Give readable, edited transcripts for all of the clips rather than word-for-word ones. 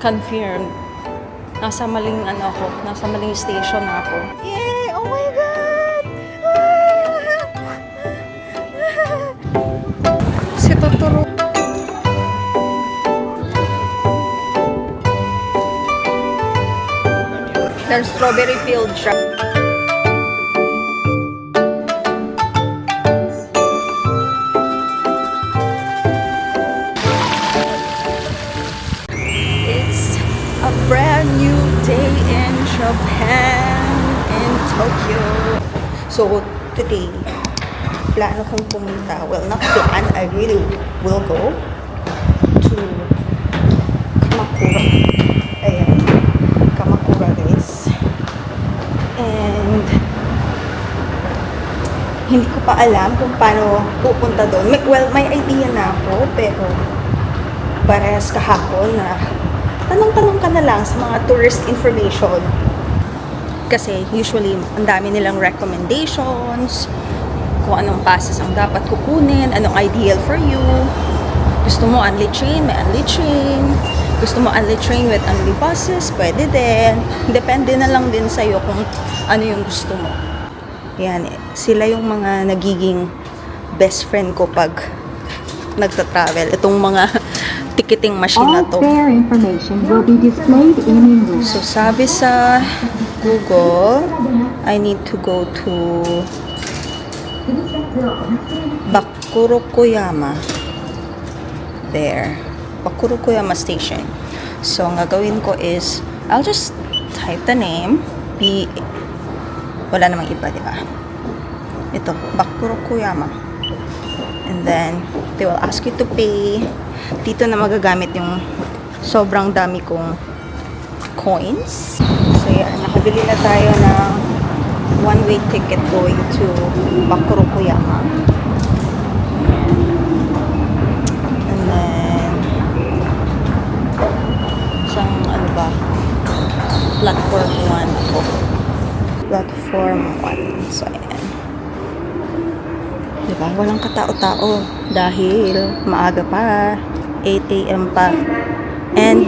Confirmed. Nasa maling nasa maling station na ako. Yay! Oh my God! Si Totoro. There's strawberry field siya. It's a brand new day in Japan, in Tokyo. So, today, plano kong pumunta. Well, not plan. I really will go to Kamakura. Ayan. Kamakura guys. And hindi ko pa alam kung paano pupunta doon. Well, may idea na ako, pero parehas kahapon na tanong-tanong ka na lang sa mga tourist information. Kasi usually, ang dami nilang recommendations, kung anong passes ang dapat kukunin, anong ideal for you. Gusto mo only train, may only train. Gusto mo only train with only buses, pwede din. Depende na lang din sa'yo kung ano yung gusto mo. Yan, sila yung mga nagiging best friend ko pag nagta-travel. Itong mga ticketing machine na to. All fare information will be displayed in English. So, sabi sa Google, I need to go to Bakurokuyama. There. Bakurokuyama Station. So, ang gagawin ko is, I'll just type the name. Wala namang iba, di ba? Ito, Bakurokuyama. And then, they will ask you to pay. Dito na magagamit yung sobrang dami kong coins. So, yan. Nakabili na tayo ng one-way ticket going to Bakurokuyama. And then, isang ano ba? Platform 1 ako. Platform 1. So, ayan. Diba? Walang katao-tao dahil maaga pa. 8 a.m. pa. And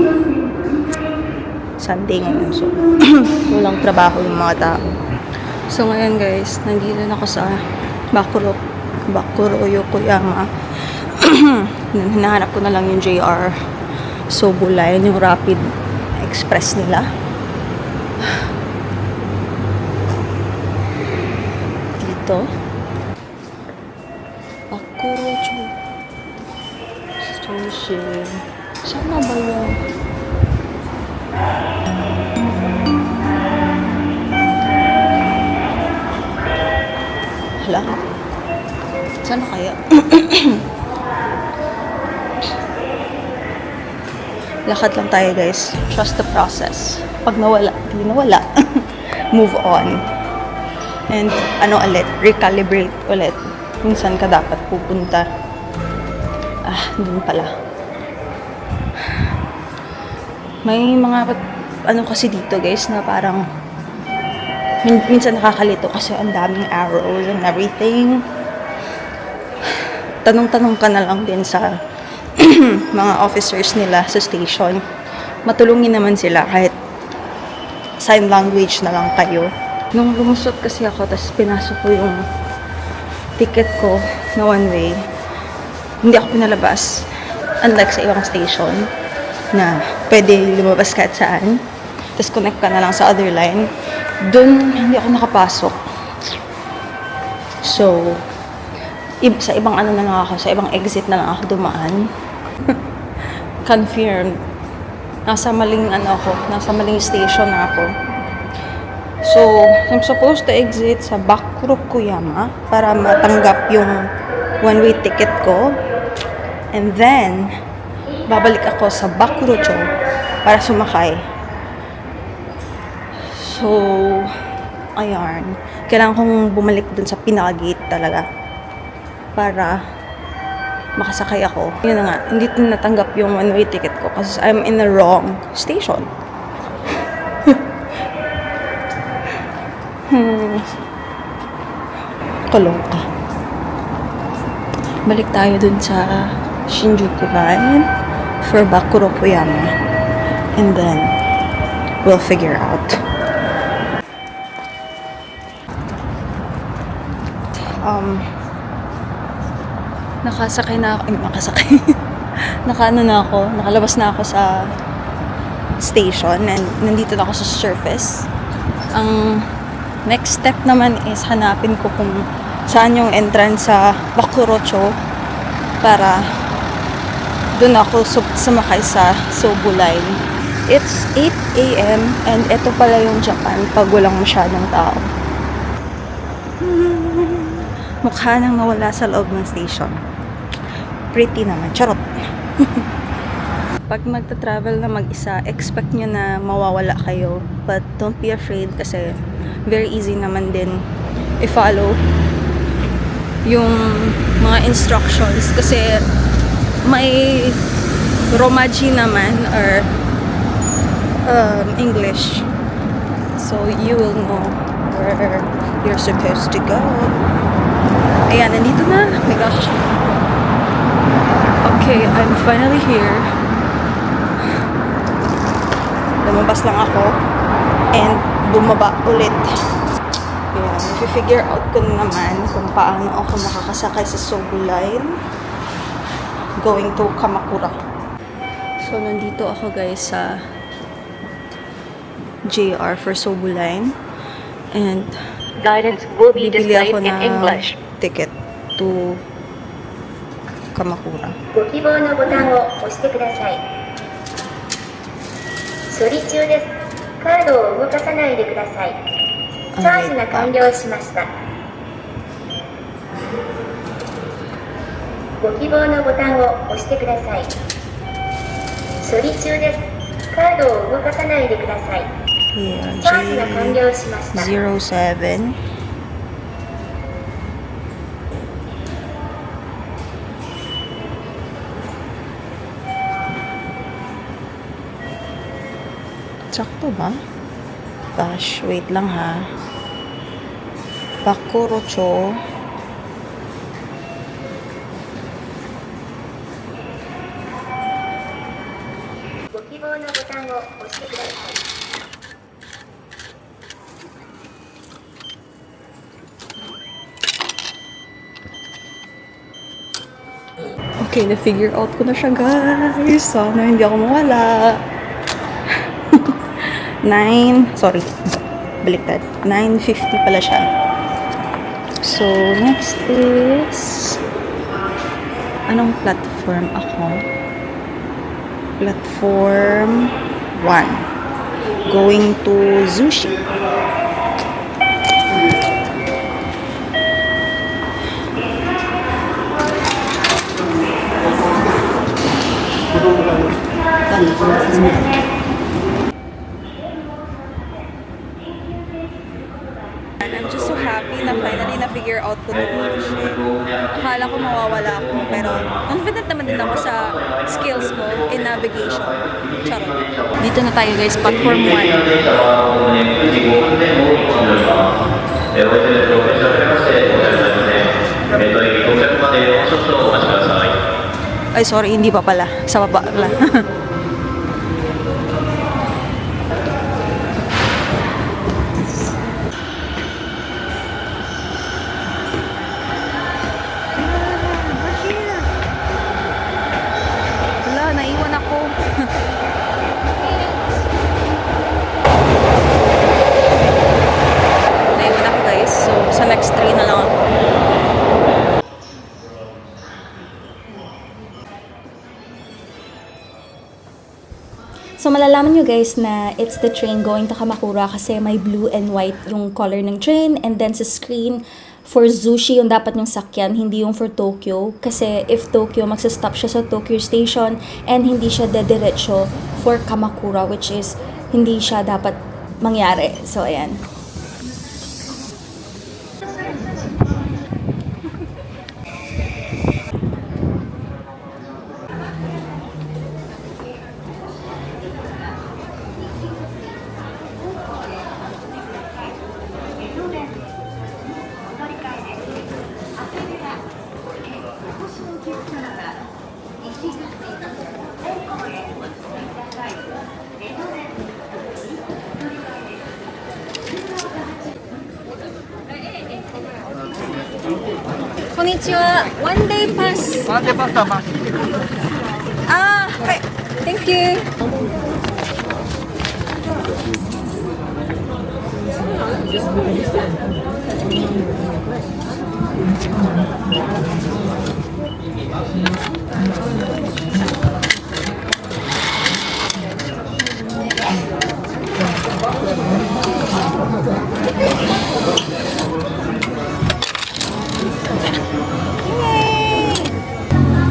Sunday ngayon. So, walang trabaho yung mga tao. So, ngayon guys, nandito na ako sa Bakurokuyama. Hinahanap ko na lang yung JR Sobu Line, yung rapid express nila. Dito. Bakurocho Station. Saan na ba yun? Hala? Saan na kaya? Lakad lang tayo guys. Trust the process. Pag nawala, di nawala. Move on. And ano ulit? Recalibrate ulit. Minsan ka dapat pupunta. Dun pala. May mga ano kasi dito guys na parang minsan nakakalito kasi ang daming arrows and everything. Tanong-tanong ka na lang din sa mga officers nila sa station. Matulungin naman sila kahit sign language na lang kayo. Nung lumusot kasi ako, tapos pinasok ko yung ticket ko na one way, hindi ako pinalabas. Unlike sa ibang station na pwede lumabas kahit saan. Tapos connect ka na lang sa other line. Doon, hindi ako nakapasok. So, sa ibang ano na lang ako, sa ibang exit na lang ako dumaan. Confirmed. Nasa maling nasa maling station na ako. So, I'm supposed to exit sa Bakurokuyama para matanggap yung one-way ticket ko. And then, babalik ako sa Bakurocho para sumakay. So, ayan. Kailangan kong bumalik dun sa pinaka-gate talaga para makasakay ako. Yun na nga, hindi natanggap yung one-way ticket ko kasi I'm in the wrong station. Kaloka. Balik tayo dun sa Shinjuku Line for Bakurokuyama. And then, we'll figure out. Nakasakay na ako. Nakasakay. Nakalabas na ako sa station and nandito na ako sa surface. Ang next step naman is hanapin ko kung saan yung entrance sa Bakurocho para doon ako sumakay sa Sobu Line. It's 8 a.m. and ito pala yung Japan pag walang masyadong tao. Mukha nang nawala sa loob ng station. Pretty naman. Charot. Pag magta-travel na mag-isa, expect nyo na mawawala kayo. But don't be afraid kasi very easy naman din i-follow yung mga instructions. Kasi may Romaji naman or English. So you will know where you're supposed to go. Ayan, nandito na. Oh my gosh. Okay, I'm finally here. Lumabas lang ako and bumaba ulit. Ayan, i-figure out ko na naman kung paano ako makakasakay sa Sobu Line going to Kamakura. So, nandito ako guys sa JR for Sobu Line and Guidance will be bibili displayed ako in ng English. ticket to Kamakura. ご希望のボタンを押してください。処理中です。カードを動かさないでください。チャージが完了しました。ご希望のボタンを押してください。処理中です。カードを動かさないでください。 Here, チャージが完了しました。 J07. Sakto ba? Gosh, wait lang ha. Bakurocho. Okay, na-figure out ko na siya, guys. Sana hindi ako mawala. 950 pala siya. So, next is anong platform ako? Platform 1. Going to Zushi. I'm just so happy na finally na-figure out ko ito. Akala ko mawawala ako, pero confident naman din ako sa skills ko in navigation. Charot. Dito na tayo guys, platform 1. Ay, sorry, hindi pa pala. Sa baba pala. Wala, naiwan ako. Naiwan ako guys. So, sa next train na lang ako. So, malalaman nyo guys na it's the train going to Kamakura kasi may blue and white yung color ng train. And then sa screen, for Zushi yung dapat yung sakyan, hindi yung for Tokyo. Kasi if Tokyo, magsastop siya sa Tokyo Station and hindi siya dediretso for Kamakura, which is hindi siya dapat mangyari. So, ayan. Konnichiwa. One day pass. Ah, hi. Thank you.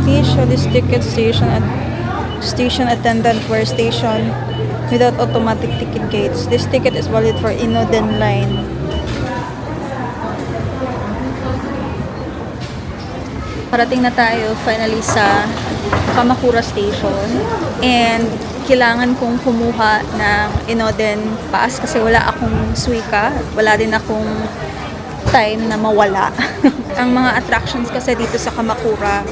Please show this ticket station attendant for station without automatic ticket gates. This ticket is valid for Inoden line. Parating na tayo finally sa Kamakura Station and kailangan kong kumuha ng Inoden Pass kasi wala akong Suica, wala din akong time na mawala. Ang mga attractions kasi dito sa Kamakura,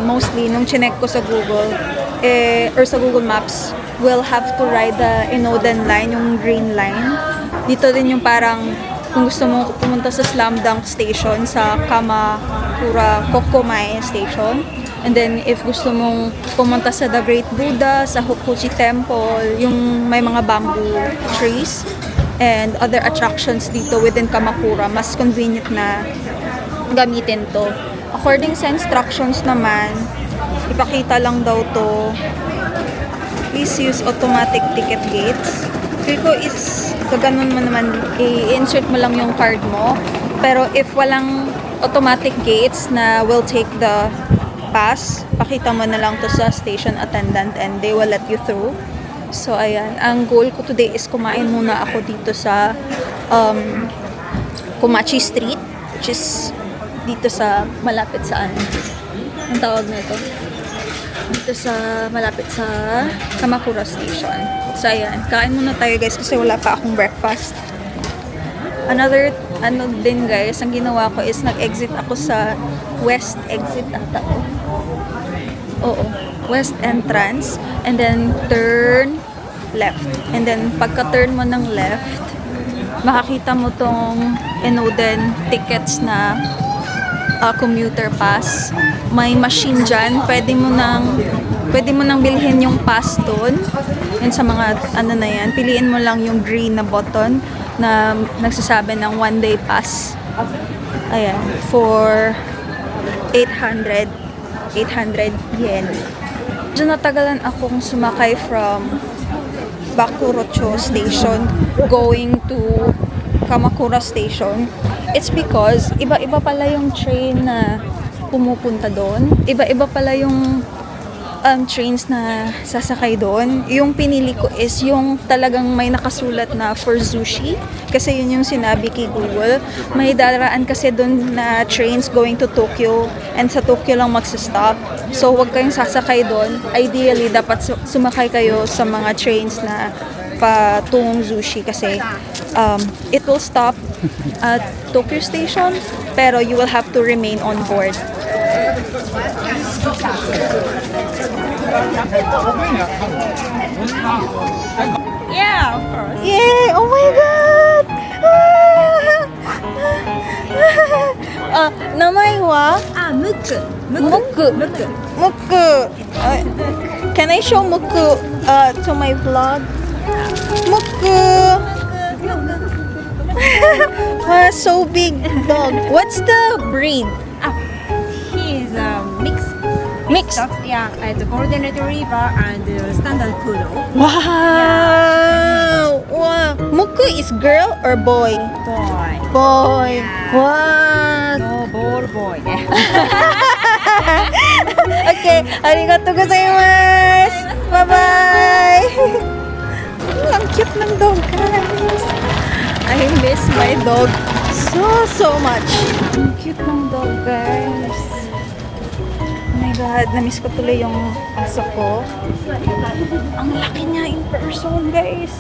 mostly nung chinek ko sa Google or sa Google Maps, will have to ride the Inoden line, yung green line. Dito din yung parang kung gusto mo pumunta sa Slam Dunk Station sa Kamakura Kokomai Station. And then if gusto mong pumunta sa The Great Buddha, sa Hokuji Temple, yung may mga bamboo trees and other attractions dito within Kamakura, mas convenient na gamitin to. According sa instructions naman, ipakita lang daw to, please use automatic ticket gates. Feel ko is, ganun mo naman, i-insert mo lang yung card mo. Pero if walang automatic gates na will take the pass, pakita mo na lang to sa station attendant and they will let you through. So, ayan. Ang goal ko today is kumain muna ako dito sa Komachi Street, which is dito sa malapit sa ano. Ang tawag na ito? Dito sa malapit sa Kamakura Station. So, ayan. Kain muna tayo guys kasi wala pa akong breakfast. Another, ano din guys, ang ginawa ko is nag-exit ako sa west exit ata. Oo. West entrance. And then, turn left. And then, pagka-turn mo ng left, makakita mo tong Inoden tickets na commuter pass. May machine dyan. Pwede mo nang bilhin yung pass doon. And sa mga, ano na yan, piliin mo lang yung green na button na nagsasabi ng one day pass. Ayan. For 800 yen. Diyan natagalan akong sumakay from Bakurocho Station going to Kamakura Station. It's because iba-iba pala yung train na pumupunta doon. Iba-iba pala yung trains na sasakay doon. Yung pinili ko is yung talagang may nakasulat na for Zushi. Kasi yun yung sinabi kay Google. May daraan kasi doon na trains going to Tokyo and sa Tokyo lang magsistop. So, wag kayong sasakay doon. Ideally, dapat sumakay kayo sa mga trains na patungong Zushi kasi it will stop at Tokyo Station pero you will have to remain on board. Yeah, of course. Yay! Oh my God! Namai wa? Muku. Muku. Muku. Can I show Muku to my vlog? Muku. Wow, so big dog. What's the breed? He is a mixed Mixed. dog. Yeah, it's a golden retriever and standard poodle. Wow! Wow! Muku is girl or boy? Boy. Boy. Yeah. Wow! No ball boy. Okay, arigatou gozaimasu. Bye-bye. Ang cute ng dog, guys. I miss my dog so much. Ang cute ng dog, guys. Oh my God, na-miss ko tuloy yung aso ko. Ang laki niya in person, guys.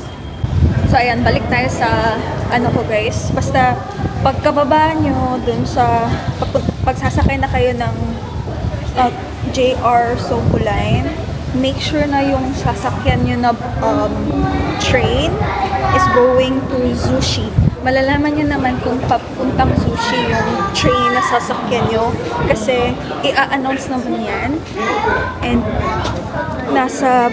So, ayan, balik tayo sa ano ko, guys. Basta, pagkababa nyo dun sa pagsasakay na kayo ng JR Soho Line, make sure na yung sasakyan nyo na train is going to Zushi. Malalaman nyo naman kung papuntang Zushi yung train na sasakyan nyo kasi i-announce naman yan. And nasa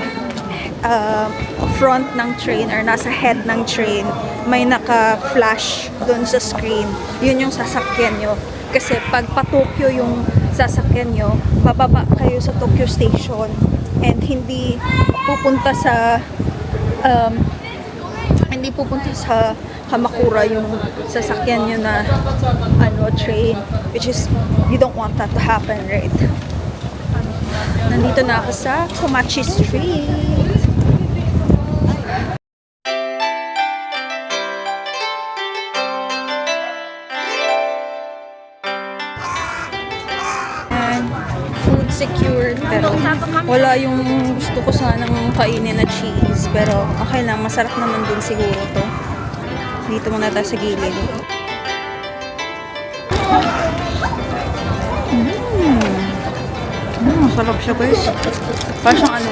front ng train or nasa head ng train may naka-flash dun sa screen. Yun yung sasakyan nyo. Kasi pag pa-Tokyo yung sasakyan nyo, bababa kayo sa Tokyo Station and hindi pupunta sa Kamakura yung sasakyan nyo na train, which is you don't want that to happen, right? Nandito na ako sa Komachi Street. Food secured, pero wala yung gusto ko sanang kainin na cheese, pero okay lang, masarap naman din siguro to. Dito muna tayo sa gilid. Masarap siya, guys. Parang siyang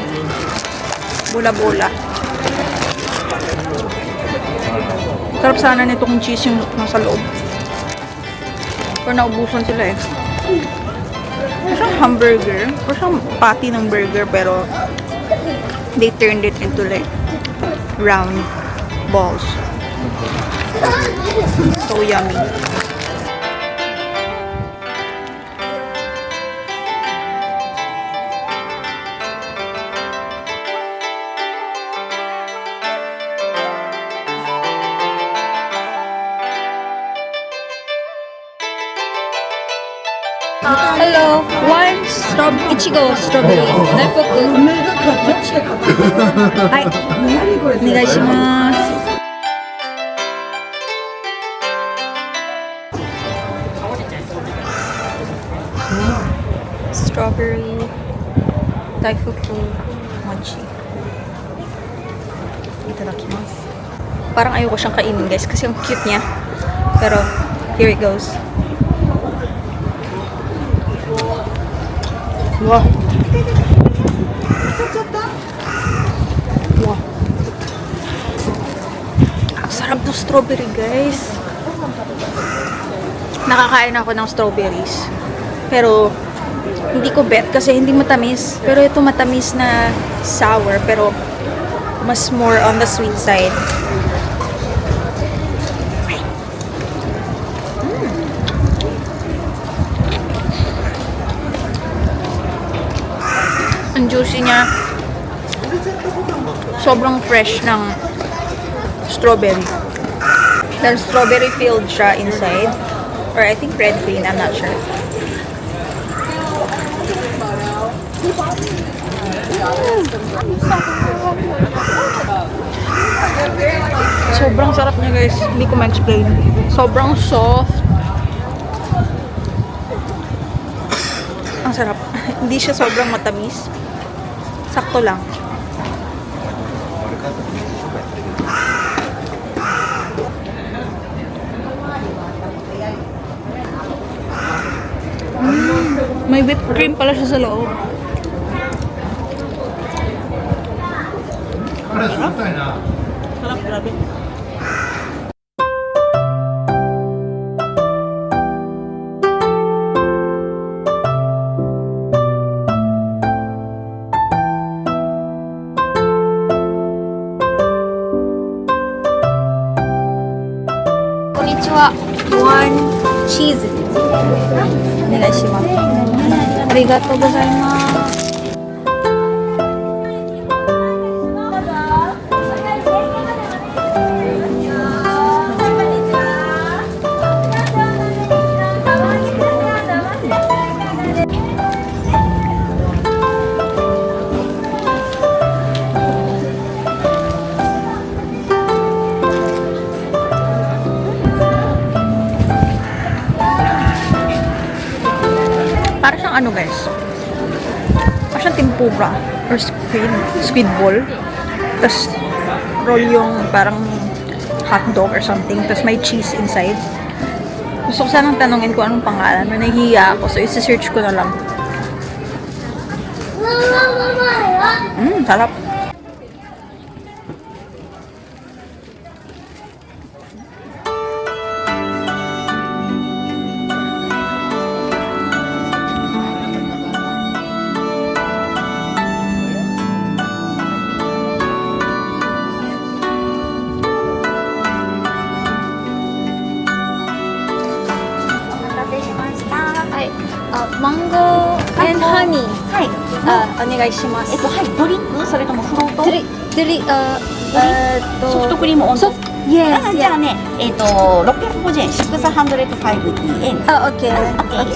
bola-bola. Sarap sana nito kung cheese yung nasa loob. Pero naubusan sila eh. Parang siyang hamburger. Parang siyang patty ng burger, pero they turned it into like round balls. So yummy. Hello, one Ichigo strawberry. Daifuku. Hai. Onegaishimasu. Strawberry, Daifuku, mochi. Itadakimasu. Parang ayoko siyang kainin, guys, kasi ang cute niya. Pero here it goes. Wow. Wow. Ang sarap ng strawberry, guys. Nakakain ako ng strawberries. Pero hindi ko bet kasi hindi matamis. Pero ito matamis na sour, pero mas more on the sweet side. Ang juicy niya. Sobrang fresh ng strawberry. Dahil strawberry filled siya inside. Or I think red bean, I'm not sure. Sobrang sarap niya, guys. Hindi ko ma-explain. Sobrang soft. Ang sarap. Hindi siya sobrang matamis. Sakto lang. May whipped cream pala siya sa loob. Sarap, grabe. Konnichiwa. One cheese. お願いします。ありがとうございます。Para siyang ano, guys, para siyang tempura or squid ball, tapos roll yung parang hotdog or something, tapos may cheese inside. Gusto ko sanang tanongin kung anong pangalan, pero nahihiya ako, so isi-search ko na lang. Sarap. Mango and honey. はい。お願いします。はい。ドリンクそれともフロートドリ、ソフトクリームオント。Yes, じゃあね、650円、650円。あ、OK。あり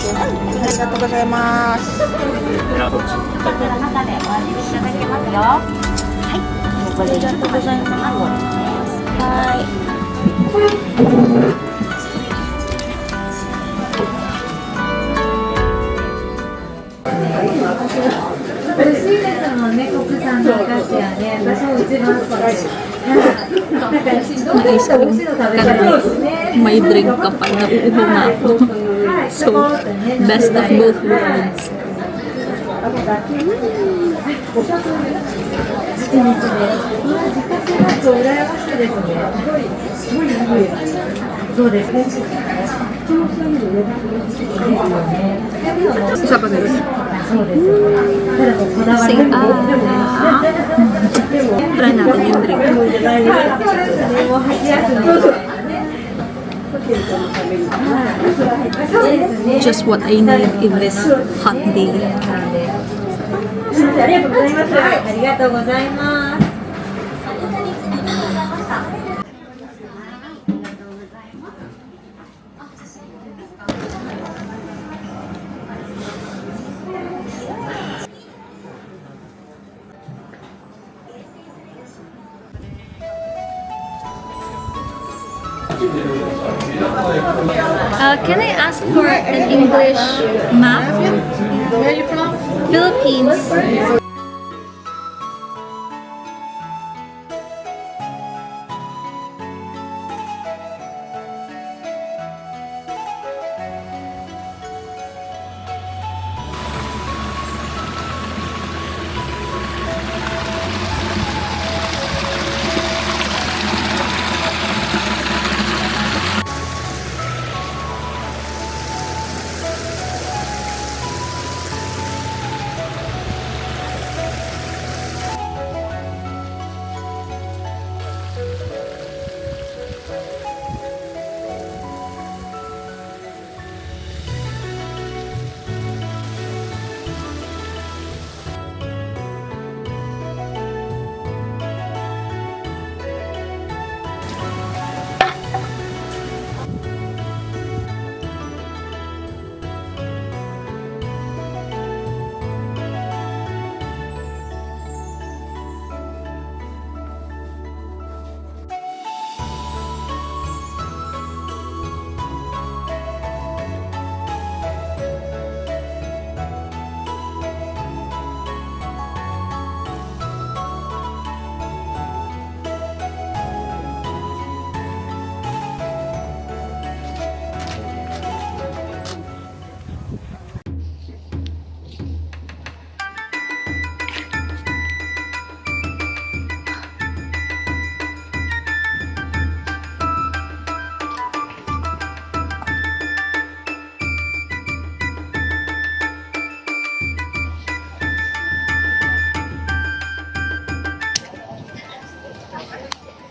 がとうございます。こちら中でお味見いただけますよ。はい。ありがとうございます。はい。美味しいですもんね、国産のお菓子はね。私も一番好き。なんか、どうしても美味しいの食べたいですね。 may drink ka pa, nauuho nga ako. So, best of both worlds. そうですね。 Isa pa guys. そうですよね。ただこうこだわり Say Try natin yung drink. もう箸休め。そうですね。 Just what I need in this hot day. ありがとうございます。ありがとうございます。 Can I ask for an English map? Where are you from? Philippines.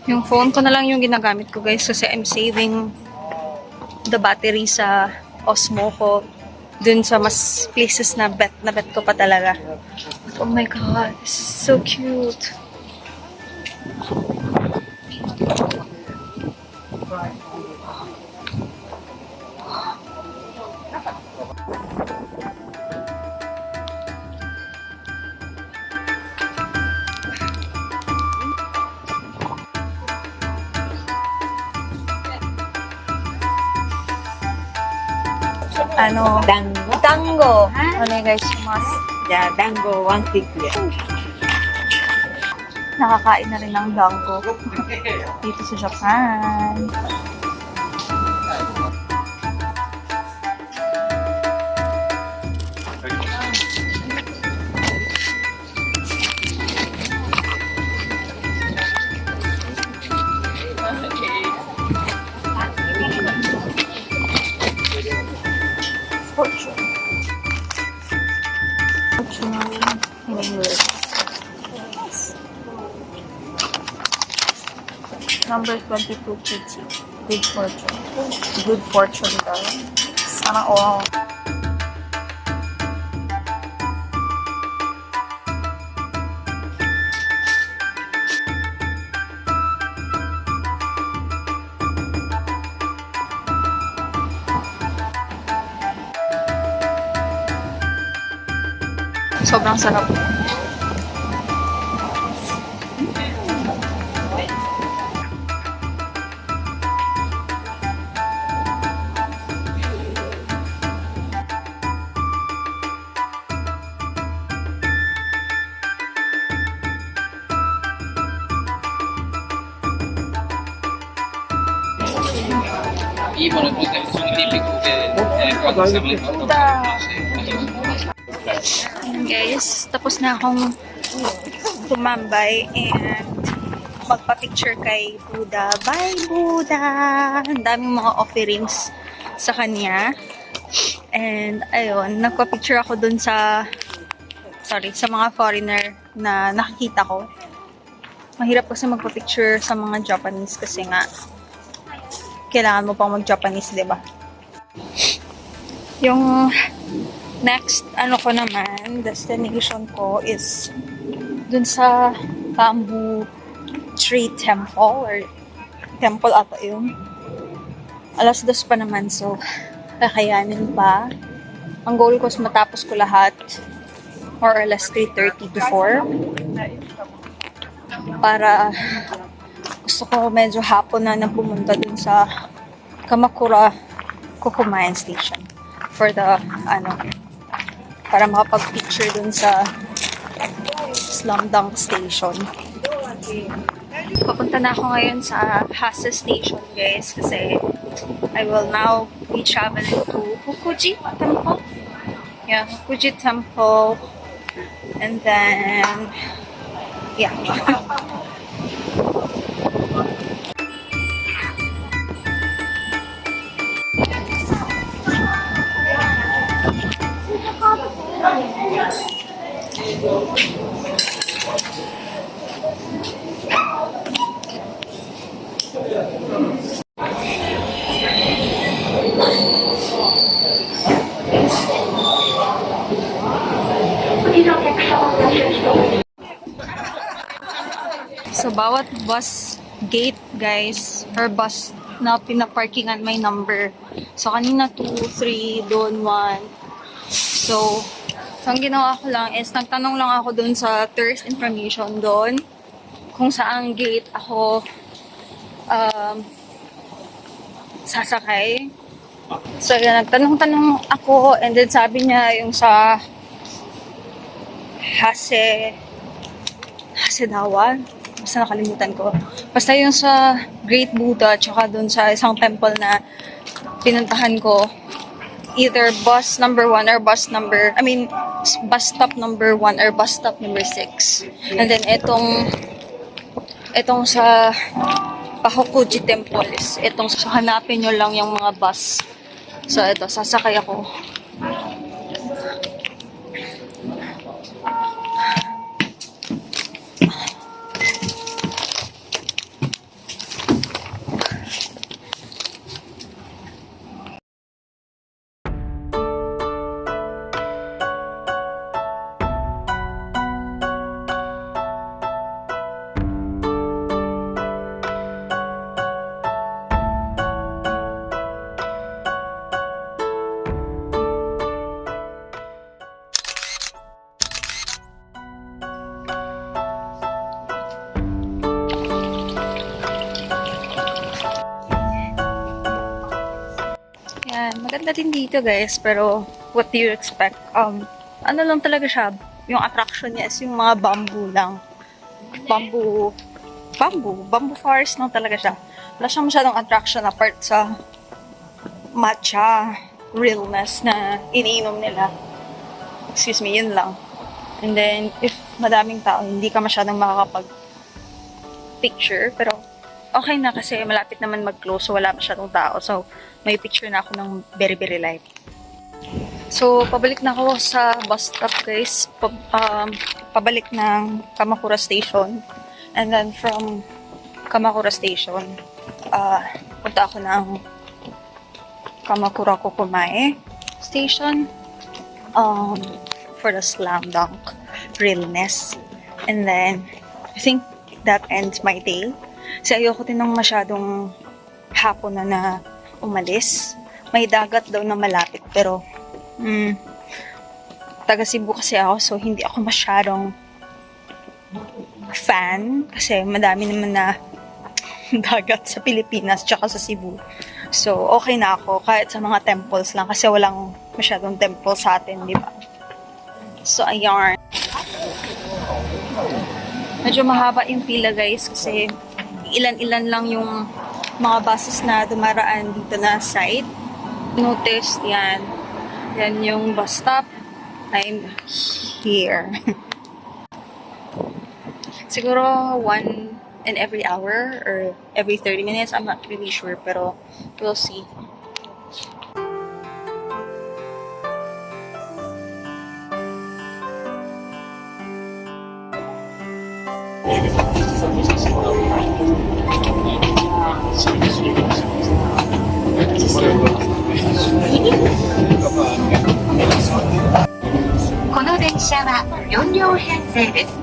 Yung phone ko na lang yung ginagamit ko guys kasi I'm saving the battery sa Osmo ko dun sa mas places na bet ko pa talaga. Oh my god, this is so cute. Dango. Onegai shimasu. じゃあ、団子ワンスティックで。 Nakakain na rin ng dango dito sa Japan. Number 22, Kichi. Good fortune. Good fortune daw. Sana all. Sobrang sarap. Y bueno, pues es un típico que cuando se me Guys, tapos na akong tumambay and magpa-picture kay Buddha. Bye, Buddha! Ang daming mga offerings sa kanya. And, ayun, nagpa-picture ako dun sa mga foreigner na nakikita ko. Mahirap kasi magpa-picture sa mga Japanese kasi nga, kailangan mo pang mag-Japanese, diba? Yung next, ko naman, destination ko is dun sa Bamboo Tree Temple or temple ata yun. 2:00 pa naman, so kakayanin pa. Ang goal ko is matapos ko lahat more or less 3:30 to 4 para gusto ko medyo hapon na pumunta dun sa Kamakura Kokumayan Station for the para makapag-picture dun sa Slam Dunk Station. Papunta na ako ngayon sa Hase Station, guys, kasi I will now be traveling to Hokuji Temple. Yeah, Hokuji Temple. And then, yeah. So, bawat bus gate, guys, or bus na pinaparkingan may number. So, kanina 2, 3, doon 1. So, ang ginawa ko lang is, nagtanong lang ako doon sa tourist information doon kung saang gate ako sasakay. So, yun, nagtanong-tanong ako and then sabi niya yung sa Hasedawa. Basta nakalimutan ko. Basta yung sa Great Buddha tsaka dun sa isang temple na pinuntahan ko. Either bus number 1 or bus stop number 1 or bus stop number 6. And then itong sa Pahokuji Temple is itong hanapin nyo lang yung mga bus. So ito, sasakay ako. Yan, maganda din dito, guys, pero what do you expect? Ano lang talaga siya, yung attraction niya is yung mga bamboo lang. Bamboo forest lang talaga siya. Wala siyang masyadong attraction apart sa matcha realness na iniinom nila. Excuse me, yun lang. And then, if madaming tao, hindi ka masyadong makakapag-picture, pero okay na kasi malapit naman mag-close, so wala masyadong tao. So, may picture na ako ng very, very light. So, pabalik na ako sa bus stop, guys. Pabalik ng Kamakura Station. And then, from Kamakura Station. Punta ako ng Kamakura Kokomae Station for the slam dunk realness. And then, I think that ends my day. Kasi ayoko din ng masyadong hapon na umalis. May dagat daw na malapit, pero taga Cebu kasi ako, so hindi ako masyadong fan. Kasi madami naman na dagat sa Pilipinas tsaka sa Cebu. So, okay na ako kahit sa mga temples lang kasi walang masyadong temple sa atin, di ba? So, ayan. Medyo mahaba yung pila, guys, kasi ilan-ilan lang yung mga buses na dumaraan dito na side. Notice, yan. Yan yung bus stop. I'm here. Siguro one in every hour or every 30 minutes. I'm not really sure, pero we'll see. Kono densha wa 4両編成です。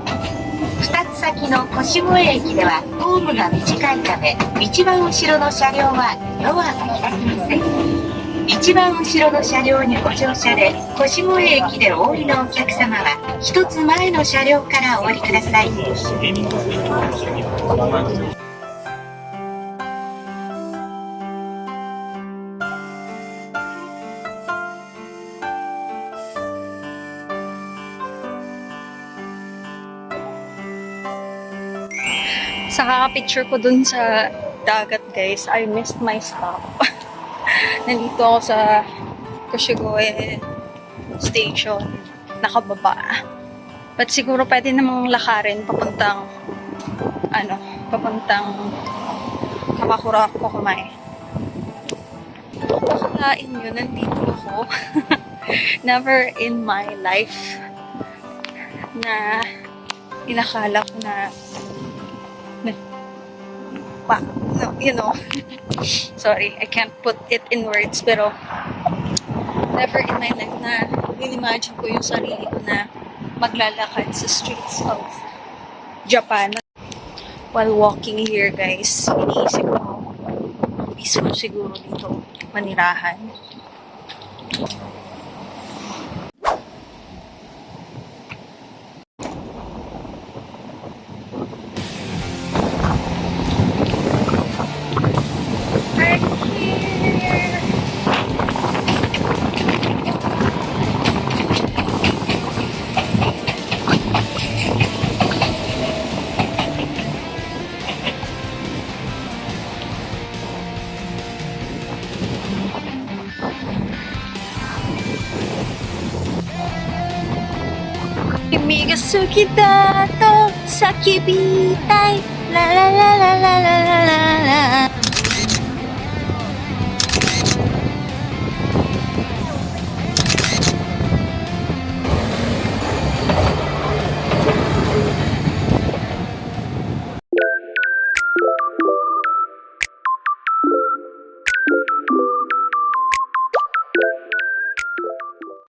2つ先の腰越駅ではホームが短いため、一番後ろの車両はドアが開きません。一番後ろの車両にご乗車で、腰越駅でお降りのお客様は、一つ前の車両からお降りください。Sa kakapicture ko dun sa dagat, guys, I missed my stop. Nandito ako sa Koshigoe Station, nakababa. But siguro pwede namang lakarin papuntang Kamakura Kokomae. Akalain nyo, nandito ako. Never in my life na inakala ko na no, you know. Sorry, I can't put it in words, pero never in my life na in-imagine ko yung sarili ko na maglalakad sa streets of Japan. While walking here, guys, iniisip ko, peaceful siguro dito manirahan. Kimi ga suki da to sakibitaい La la la la la la